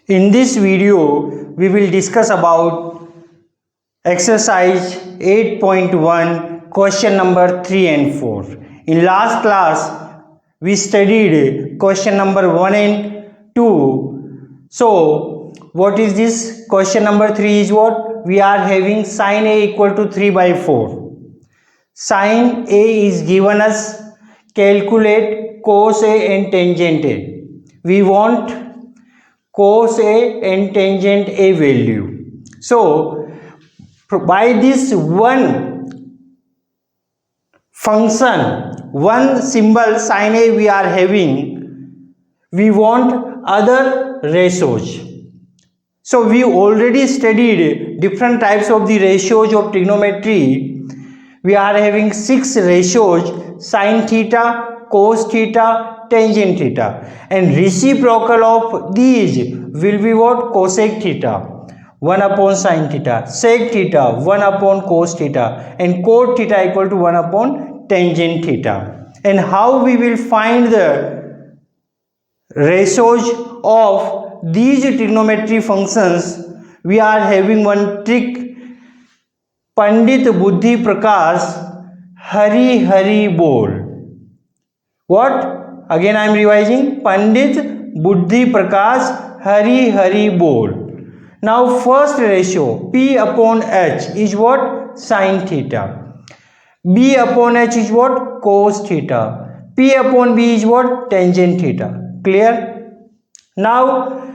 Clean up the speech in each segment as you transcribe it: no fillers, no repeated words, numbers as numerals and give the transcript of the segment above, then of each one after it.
In this video, we will discuss about exercise 8.1 question number 3 and 4. In last class, we studied question number 1 and 2. So, what is this? Question number 3 is what? We are having sin A equal to 3 by 4. Sin A is given us. Calculate cos A and tangent A. We want cos A and tangent A value. So, by this one function, one symbol sin A we are having, we want other ratios. So, we already studied different types of the ratios of trigonometry. We are having 6 ratios: sin theta, cos theta, tangent theta, and reciprocal of these will be what? Cosec theta 1 upon sin theta, sec theta 1 upon cos theta, and cot theta equal to 1 upon tangent theta. And how we will find the ratios of these trigonometry functions? We are having one trick. Pandit Buddhi Prakash Hari Hari Bol. What? Again I am revising. Pandit Buddhi Prakash Hari Hari Bol. Now first ratio P upon H is what? Sin theta. B upon H is what? Cos theta. P upon B is what? Tangent theta. Clear? Now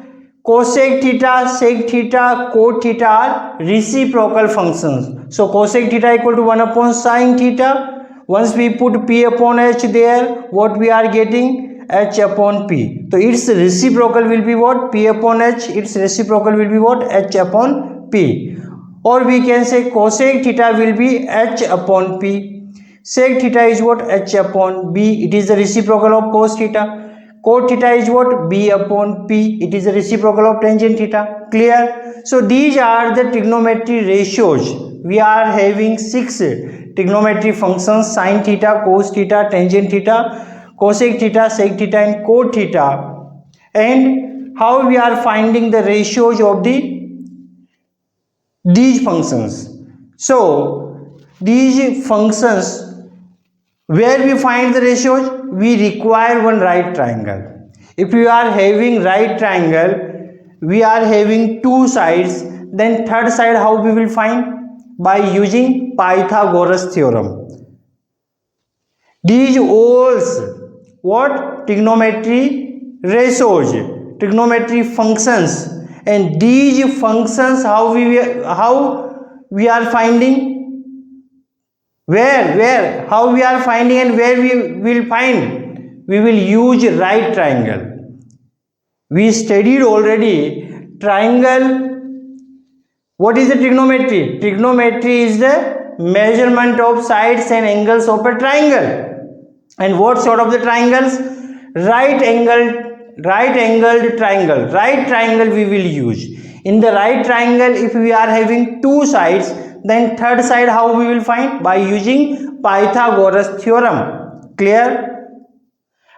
cosec theta, sec theta, cot theta are reciprocal functions. So cosec theta equal to 1 upon sin theta. Once we put P upon H there, what we are getting? H upon P. So its reciprocal will be what? P upon H. Its reciprocal will be what? H upon P. Or we can say cosec theta will be H upon P. Sec theta is what? H upon B. It is the reciprocal of cos theta. Cot theta is what? B upon P. It is the reciprocal of tangent theta. Clear? So these are the trigonometry ratios. We are having 6 trigonometry functions: sin theta, cos theta, tangent theta, cosec theta, sec theta, and cot theta. And how we are finding the ratios of these functions? So these functions, where we find the ratios? We require one right triangle. If we are having right triangle, we are having 2 sides, then third side how we will find? By using Pythagoras theorem. These all what? Trigonometry ratios, trigonometry functions, and these functions how we are finding? Where how we are finding, and where we will find? We will use right triangle. We studied already triangle. What is the trigonometry? Trigonometry is the measurement of sides and angles of a triangle. And what sort of the triangles? Right angled triangle. Right triangle we will use. In the right triangle, if we are having 2 sides, then third side how we will find? By using Pythagoras theorem. Clear?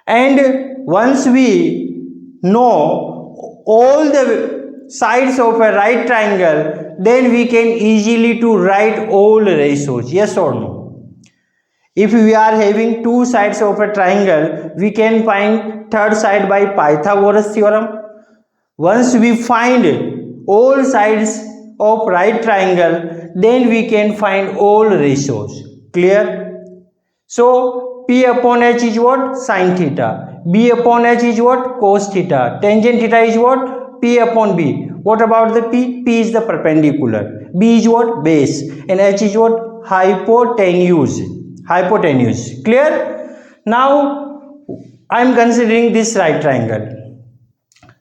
And once we know all the sides of a right triangle, then we can easily to write all ratios. Yes or no? If we are having 2 sides of a triangle, we can find third side by Pythagoras theorem. Once we find all sides of right triangle, then we can find all ratios. Clear? So P upon H is what? Sin theta. B upon H is what? Cos theta. Tangent theta is what? P upon B. What about the P? P is the perpendicular. B is what? Base. And H is what? Hypotenuse. Clear? Now I am considering this right triangle.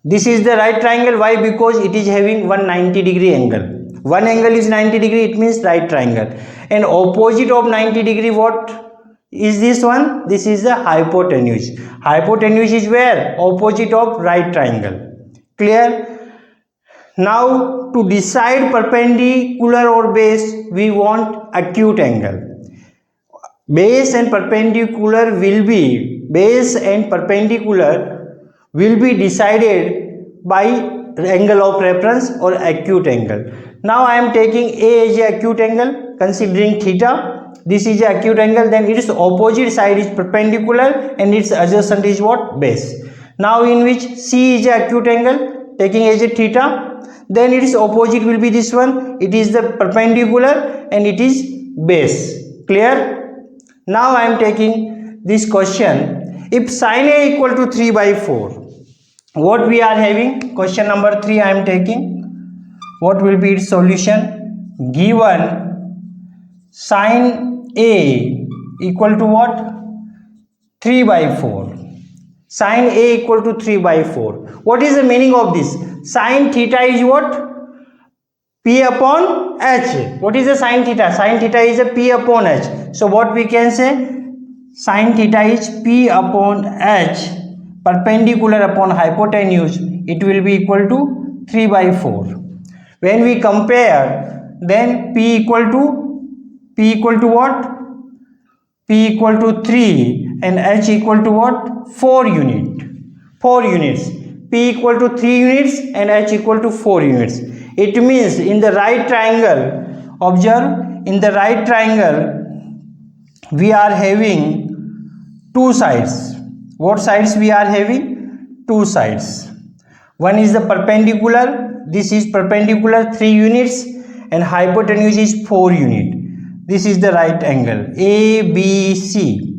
This is the right triangle. Why? Because it is having 190-degree angle. One angle is 90 degree, it means right triangle. And opposite of 90 degree, what is this one? This is the hypotenuse. Hypotenuse is where? Opposite of right triangle. Clear? Now to decide perpendicular or base, we want acute angle. Base and perpendicular will be decided by angle of reference or acute angle. Now I am taking A as a acute angle, considering theta. This is a acute angle, then its opposite side is perpendicular and its adjacent is what? Base. Now in which C is a acute angle, taking as a theta, then its opposite will be this one. It is the perpendicular and it is base. Clear? Now I am taking this question. If sin A equal to 3 by 4, what we are having? Question number 3 I am taking. What will be its solution? Given sin A equal to what? 3 by 4. Sin A equal to 3 by 4. What is the meaning of this? Sin theta is what? P upon H. What is the sin theta? Sin theta is a P upon H. So what we can say? Sin theta is P upon H perpendicular upon hypotenuse. It will be equal to 3 by 4. When we compare, then P equal to what? P equal to 3 and H equal to what? 4 unit. 4 units. P equal to 3 units and H equal to 4 units. It means in the right triangle, observe, in the right triangle we are having two sides. What sides we are having? Two sides. One is the perpendicular, this is perpendicular 3 units and hypotenuse is 4 unit. This is the right angle ABC.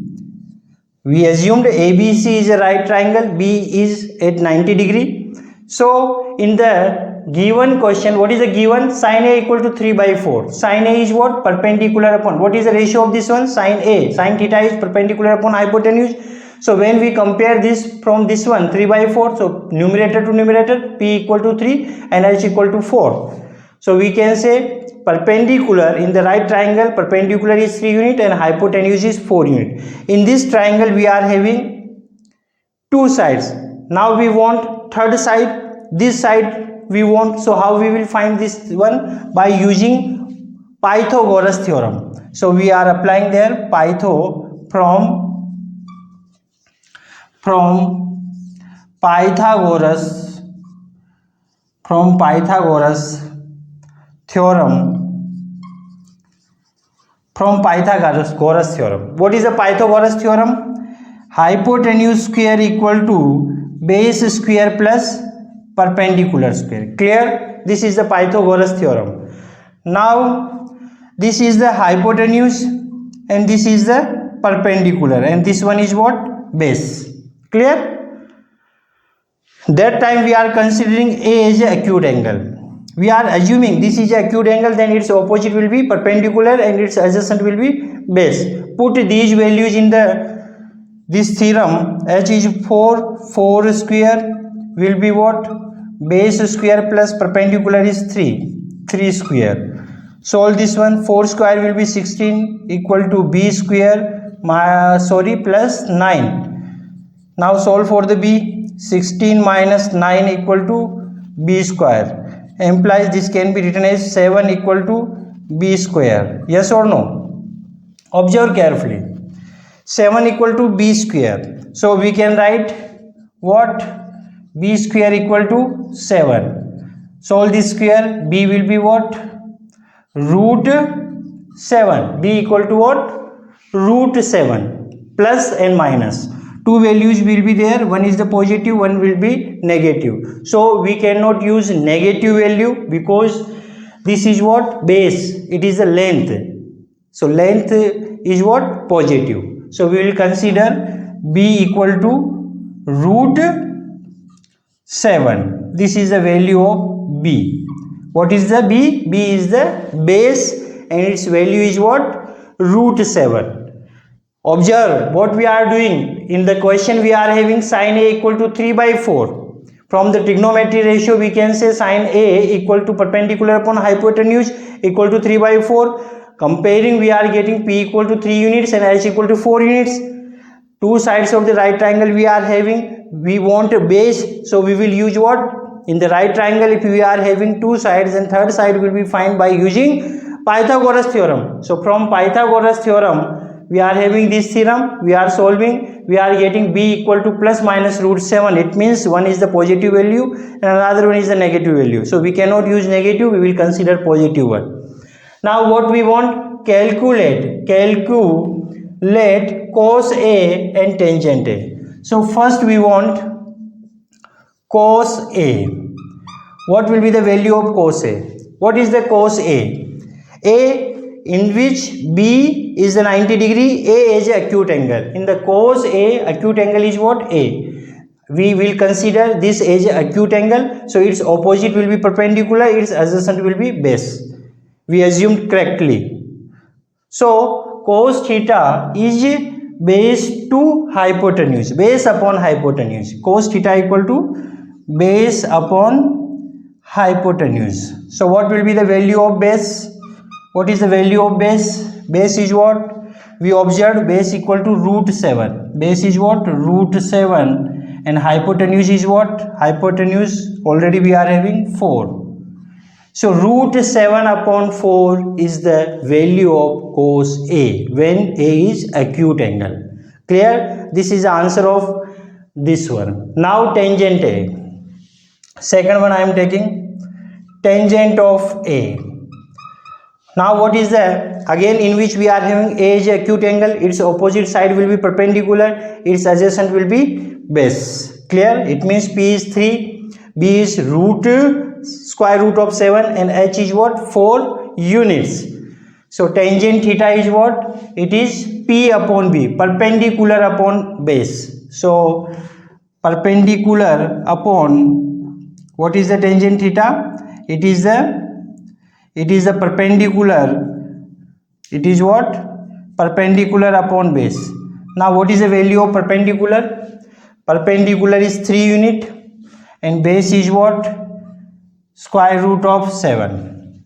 We assumed ABC is a right triangle, B is at 90 degree. So in the given question, what is the given? Sin A equal to 3 by 4. Sin A is what? Perpendicular upon. What is the ratio of this one? Sin A. Sin theta is perpendicular upon hypotenuse. So when we compare this from this one 3 by 4, so numerator to numerator, P equal to 3 and H equal to 4. So we can say perpendicular in the right triangle, perpendicular is 3 unit and hypotenuse is 4 unit. In this triangle we are having two sides. Now we want third side, this side we want. So how we will find this one? By using Pythagoras theorem. So we are applying there Pythagoras theorem. From Pythagoras theorem. What is the Pythagoras theorem? Hypotenuse square equal to base square plus perpendicular square. Clear? This is the Pythagoras theorem. Now this is the hypotenuse and this is the perpendicular and this one is what? Base. Clear? That time we are considering A as an acute angle. We are assuming this is acute angle, then its opposite will be perpendicular and its adjacent will be base. Put these values in this theorem. H is 4 square will be what? Base square plus perpendicular is 3 square. Solve this one. 4 square will be 16 equal to B square plus 9. Now solve for the B. 16 minus 9 equal to B square. Implies this can be written as 7 equal to B square. Yes or no? Observe carefully. 7 equal to B square. So we can write what? B square equal to 7. Solve this square. B will be what? Root 7. B equal to what? Root 7 plus and minus. Two values will be there. One is the positive, one will be negative. So we cannot use negative value because this is what? Base. It is the length. So length is what? Positive. So we will consider B equal to root 7. This is the value of B. What is the B? B is the base and its value is what? Root 7. Observe what we are doing. In the question we are having sin A equal to 3 by 4. From the trigonometry ratio we can say sin A equal to perpendicular upon hypotenuse equal to 3 by 4. Comparing we are getting P equal to 3 units and H equal to 4 units. Two sides of the right triangle we are having. We want a base, so we will use what? In the right triangle if we are having two sides, and third side will be found by using Pythagoras theorem. So from Pythagoras theorem we are having this theorem, we are solving. we are getting b equal to plus minus root 7. It means one is the positive value and another one is the negative value. So we cannot use negative, we will consider positive one. Now what we want? Calculate cos A and tangent A. So first we want cos A. What will be the value of cos A? What is the cos A? A in which B is the 90 degree, A is acute angle. In the cos A, acute angle is what? A. We will consider this as acute angle, so its opposite will be perpendicular, its adjacent will be base. We assumed correctly. So cos theta is base to hypotenuse, base upon hypotenuse. Cos theta equal to base upon hypotenuse. So what will be the value of base? What is the value of base? Base is what? We observed base equal to root 7. Base is what? Root 7. And hypotenuse is what? Hypotenuse already we are having 4. So root 7 upon 4 is the value of cos A when A is acute angle. Clear? This is the answer of this one. Now tangent A. Second one I am taking tangent of A. Now what is the, again in which we are having A is acute angle, its opposite side will be perpendicular, its adjacent will be base. Clear? It means P is 3, B is square root of 7 and H is what? 4 units. So tangent theta is what? It is P upon B, perpendicular upon base. So perpendicular upon, what is the tangent theta? It is the perpendicular, it is what? Perpendicular upon base. Now what is the value of perpendicular? Perpendicular is 3 unit and base is what? Square root of 7.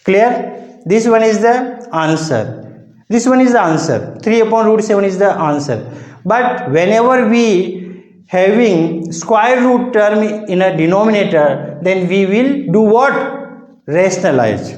Clear? This one is the answer. This one is the answer. 3 upon root 7 is the answer. But whenever we having square root term in a denominator, then we will do what? Rationalize.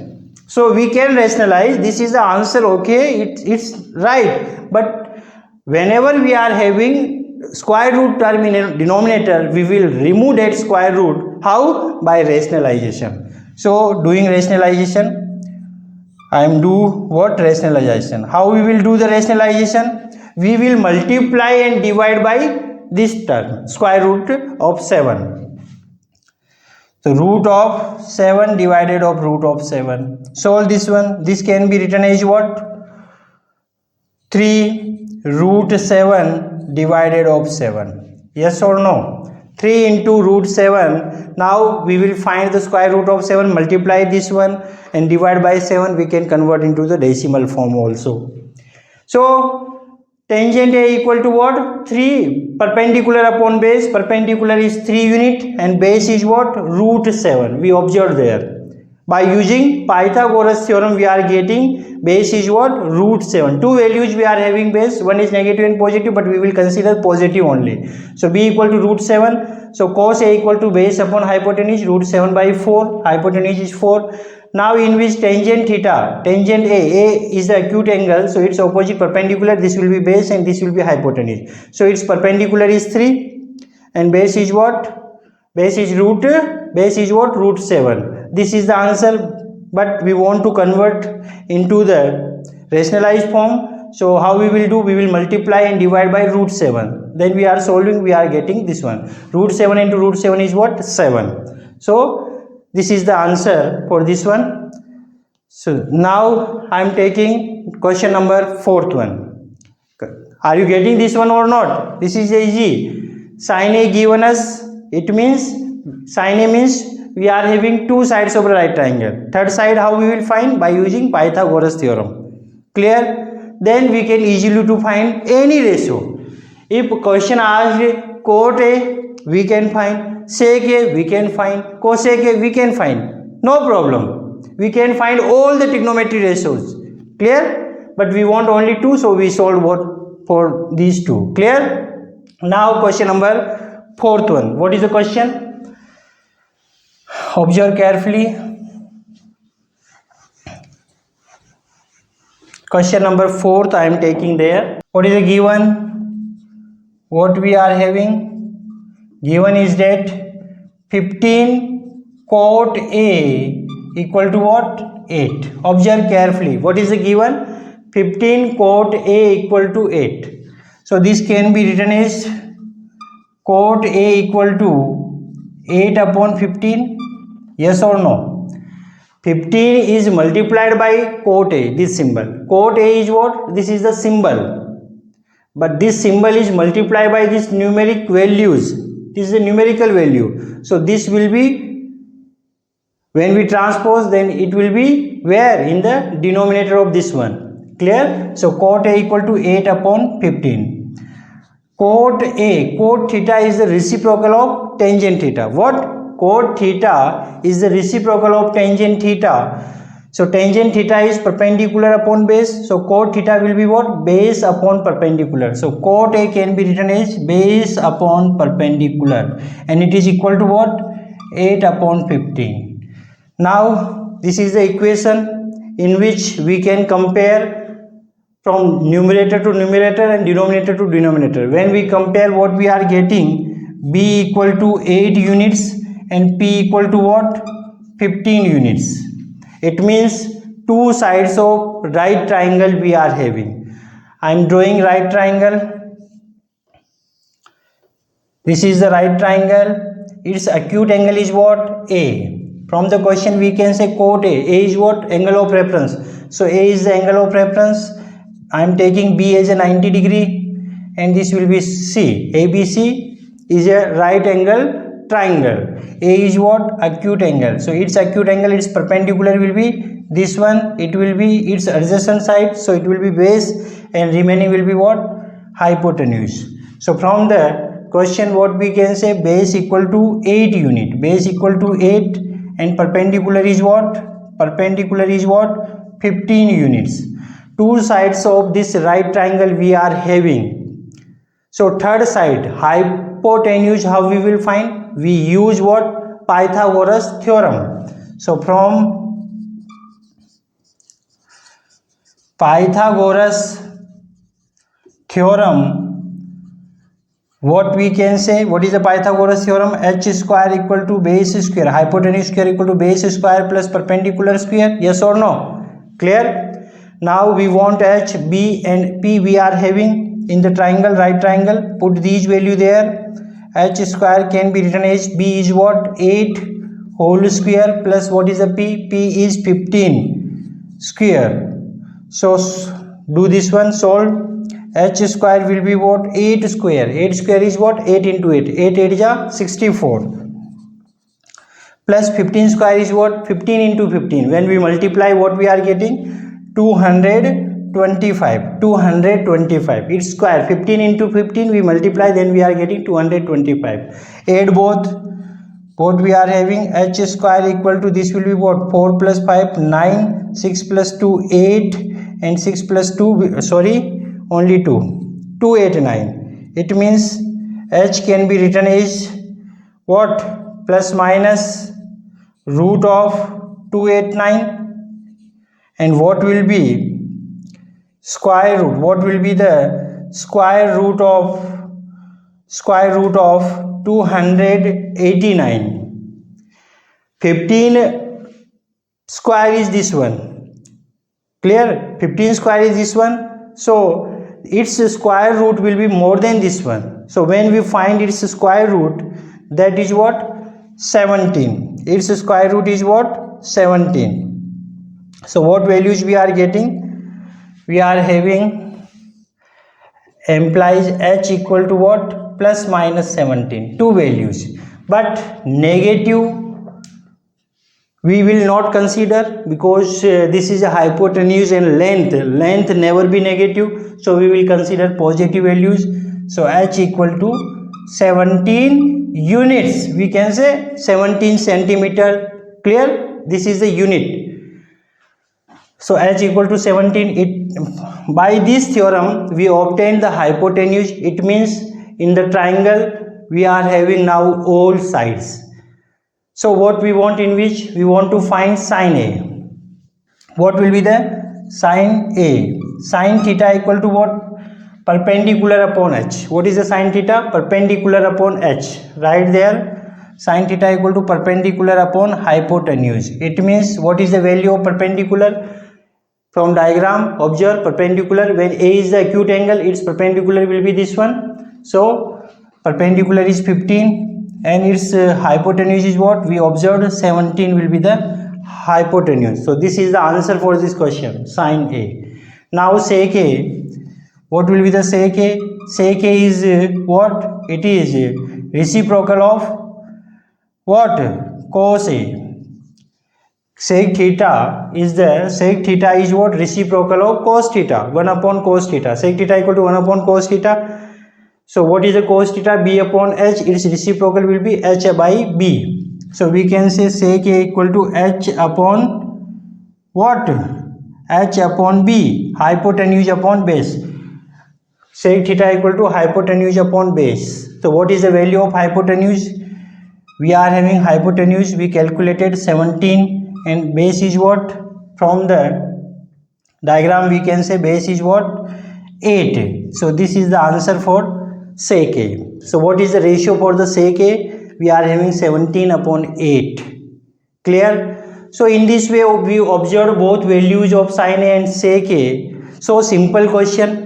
So we can rationalize. This is the answer, okay, it's right. But whenever we are having square root term in a denominator, we will remove that square root. How? By rationalization. So doing rationalization, I am do what? Rationalization. How we will do the rationalization? We will multiply and divide by this term, square root of 7. So root of 7 divided of root of 7. Solve this one. This can be written as what? 3 root 7 divided of 7. Yes or no? 3 into root 7. Now we will find the square root of 7, multiply this one and divide by 7. We can convert into the decimal form also. So tangent A equal to what? 3 perpendicular upon base. Perpendicular is 3 unit and base is what? Root 7. We observed there. By using Pythagoras theorem, we are getting base is what? Root 7. Two values we are having base. One is negative and positive, but we will consider positive only. So B equal to root 7. So cos A equal to base upon hypotenuse, root 7 by 4. Hypotenuse is 4. Now in which tangent theta, tangent A is the acute angle, so its opposite perpendicular, this will be base and this will be hypotenuse. So its perpendicular is 3 and base is what? Base is what? Root 7. This is the answer, but we want to convert into the rationalized form. So how we will do? We will multiply and divide by root 7. Then we are solving, we are getting this one. Root 7 into root 7 is what? 7. So this is the answer for this one. So now I am taking question number 4th one. Are you getting this one or not? This is easy. Sin A given us, it means sin A means we are having two sides of a right triangle. Third side how we will find? By using Pythagoras theorem. Clear? Then we can easily to find any ratio. If question asked cot A, we can find. Sec A, we can find. Cosec A, we can find. No problem. We can find all the trigonometry ratios. Clear? But we want only two, so we solve what for these two. Clear? Now question number 4th one. What is the question? Observe carefully. Question number 4th I am taking there. What is the given? what we are having, given is that 15 cot A equal to what, 8. Observe carefully, what is the given, 15 cot A equal to 8. So this can be written as cot A equal to 8 upon 15, yes or no. 15 is multiplied by cot A, this symbol. Cot A is what, this is the symbol, but this symbol is multiplied by this numeric values. This is a numerical value, so this will be, when we transpose, then it will be where, in the denominator of this one. Clear? So cot A equal to 8 upon 15. Cot A, cot theta is the reciprocal of tangent theta. What? Cot theta is the reciprocal of tangent theta. So tangent theta is perpendicular upon base. So cot theta will be what? Base upon perpendicular. So cot A can be written as base upon perpendicular, and it is equal to what? 8 upon 15. Now this is the equation in which we can compare from numerator to numerator and denominator to denominator. When we compare, what we are getting, B equal to 8 units and P equal to what? 15 units. It means two sides of right triangle we are having. I am drawing right triangle. This is the right triangle. Its acute angle is what? A. From the question we can say cot A. A is what? Angle of reference. So A is the angle of reference. I am taking B as a 90 degree, and this will be C. ABC is a right angle triangle. A is what? Acute angle. So its acute angle, its perpendicular will be this one. It will be its adjacent side. So it will be base, and remaining will be what? Hypotenuse. So from the question, what we can say, base equal to 8 unit. Base equal to 8, and perpendicular is what? Perpendicular is what? 15 units. Two sides of this right triangle we are having. So third side, hypotenuse, how we will find? We use what? Pythagoras theorem. So from Pythagoras theorem, what we can say, what is the Pythagoras theorem? H square equal to base square, hypotenuse square equal to base square plus perpendicular square, yes or no? Clear? Now we want H, B and P we are having in the triangle, right triangle. Put these value there. H square can be written as B is what? 8 whole square plus what is the P? P is 15 square. So do this one, solve. H square will be what? 8 square. 8 square is what? 8 into 8. 8 8 is 64. Plus 15 square is what? 15 into 15. When we multiply, what we are getting? 225. 225. It's square. 15 into 15 we multiply, then we are getting 225. Add both. What we are having? H square equal to, this will be what? 4 plus 5 9, 6 plus 2 8, and 6 plus 2, sorry, only 2, 289. It means H can be written as what? Plus minus root of 289. And what will be square root? What will be the square root of 289? 15 square is this one. Clear? 15 square is this one. So its square root will be more than this one. So when we find its square root, that is what? 17. Its square root is what? 17. So what values we are getting? We are having, implies H equal to what? Plus minus 17. Two values. But negative we will not consider, because this is a hypotenuse and length never be negative. So we will consider positive values. So H equal to 17 units. We can say 17 centimeter. Clear? This is the unit. So H equal to 17. By this theorem we obtain the hypotenuse. It means in the triangle we are having now all sides. So what we want, in which we want to find sine A. What will be the sine A? Sine theta equal to what? perpendicular upon h. What is the sin theta? Perpendicular upon h. Right there, sin theta equal to perpendicular upon hypotenuse. It means what is the value of perpendicular? From diagram, observe perpendicular. When A is the acute angle, its perpendicular will be this one. So perpendicular is 15 and its hypotenuse is what? We observed 17 will be the hypotenuse. So this is the answer for this question, sin A. Now sec A. What will be the sec A? Sec A is what? It is reciprocal of what? Cos A. Sec theta is what? Reciprocal of cos theta. 1 upon cos theta. Sec theta equal to 1 upon cos theta. So what is the cos theta? B upon h. Its reciprocal will be h by b. So we can say sec A equal to h upon what? H upon b. Hypotenuse upon base. Sec theta equal to hypotenuse upon base. So what is the value of hypotenuse? We are having hypotenuse. We calculated 17 and base is what? From the diagram we can say base is what? 8. So this is the answer for sec A. So what is the ratio for the sec A? We are having 17 upon 8. Clear? So in this way we observe both values of sin A and sec A. So simple question.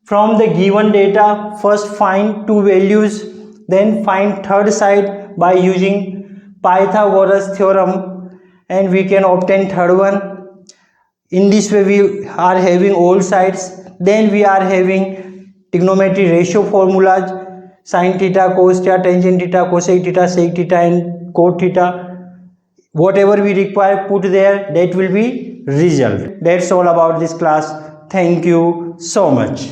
From the given data, first find two values, then find third side by using Pythagoras theorem, and we can obtain third one. In this way we are having all sides. Then we are having trigonometry ratio formulas, sin theta, cos theta, tangent theta, cosec theta, sec theta and cot theta. Whatever we require, put there, that will be result. That's all about this class. Thank you so much.